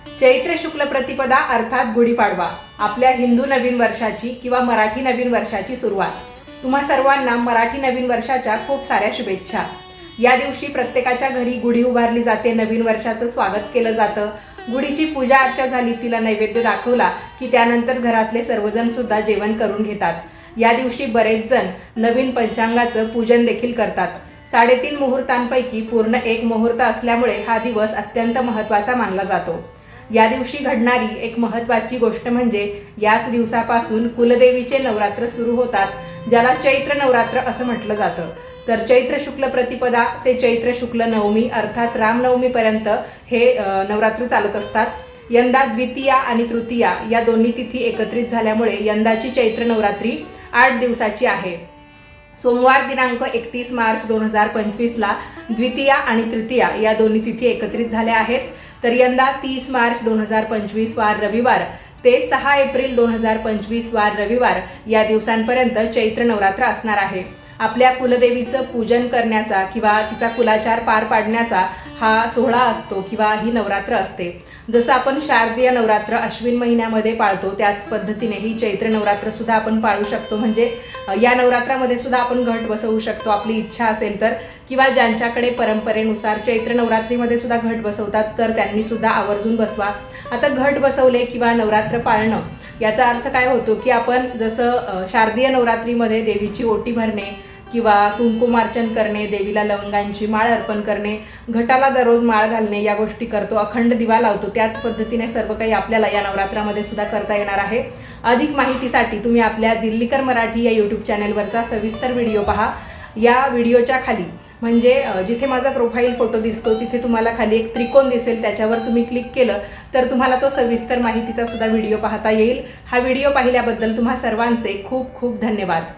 चैत्र शुक्ल प्रतिपदा अर्थात गुढीपाडवा आपल्या हिंदू नवीन वर्षाची किंवा मराठी नवीन वर्षाची सुरुवात। तुम्हा सर्वांना मराठी नवीन वर्षाच्या खूप साऱ्या शुभेच्छा। या दिवशी प्रत्येकाच्या घरी गुढी उभारली जाते, नवीन वर्षाचं स्वागत केलं जातं। गुढीची पूजा अर्चा झाली, तिला नैवेद्य दाखवला की त्यानंतर घरातले सर्वजण सुद्धा जेवण करून घेतात। या दिवशी बरेच जण नवीन पंचांगाचं पूजन देखील करतात। 3.5 मुहूर्तांपैकी पूर्ण एक मुहूर्त असल्यामुळे हा दिवस अत्यंत महत्त्वाचा मानला जातो। या दिवशी घडणारी एक महत्त्वाची गोष्ट म्हणजे याच दिवसापासून कुलदेवीचे नवरात्र सुरू होतात, ज्याला चैत्र नवरात्र असं म्हटलं जातं। तर चैत्र शुक्ल प्रतिपदा ते चैत्र शुक्ल नवमी अर्थात रामनवमीपर्यंत हे नवरात्र चालत असतात। यंदा द्वितीया आणि तृतीया या दोन्ही तिथी एकत्रित झाल्यामुळे यंदाची चैत्र नवरात्री 8 दिवसाची आहे। सोमवार दिनांक 31 मार्च 2025ला द्वितीया आणि तृतीया या दोन्ही तिथी एकत्रित झाल्या आहेत। तर यंदा 30 मार्च 2025 वार रविवार ते 6 एप्रिल 2025 वार रविवार या दिवसांपर्यंत चैत्र नवरात्र असणार आहे। आपल्या कुलदेवीचं पूजन करण्याचा किंवा तिचा कुलाचार पार पाडण्याचा हा सोहळा असतो किंवा ही नवरात्र असते। जसं आपण शारदीय नवरात्र अश्विन महिन्यामध्ये पाळतो, त्याच पद्धतीने ही चैत्र नवरात्र सुद्धा आपण पाळू शकतो। म्हणजे या नवरात्रामध्ये सुद्धा आपण घट बसवू शकतो आपली इच्छा असेल तर, किंवा ज्यांच्याकडे परंपरेनुसार चैत्र नवरात्रीमध्ये सुद्धा घट बसवतात तर त्यांनी सुद्धा आवर्जून बसवा। आता घट बसवले किंवा नवरात्र पाळणं याचा अर्थ काय होतो की आपण जसं शारदीय नवरात्रीमध्ये देवीची ओटी भरणे किंवा कुंकुमार्चन करणे, देवीला लवंगांची माळ अर्पण करणे, घटाला दररोज माळ घालणे या गोष्टी करतो, अखंड दिवा लावतो, त्याच पद्धतीने सर्व काही आपल्याला या नवरात्रामध्ये सुद्धा करता येणार आहे। अधिक माहितीसाठी तुम्ही आपल्या दिल्लीकर मराठी या यूट्यूब चॅनेलवरचा सविस्तर व्हिडिओ पहा। या व्हिडिओच्या खाली म्हणजे जिथे माझा प्रोफाईल फोटो दिसतो तिथे तुम्हाला खाली एक त्रिकोण दिसेल, त्याच्यावर तुम्ही क्लिक केलं तर तुम्हाला तो सविस्तर माहितीचा सुद्धा व्हिडिओ पाहता येईल। हा व्हिडिओ पाहिल्याबद्दल तुम्हा सर्वांचे खूप खूप धन्यवाद।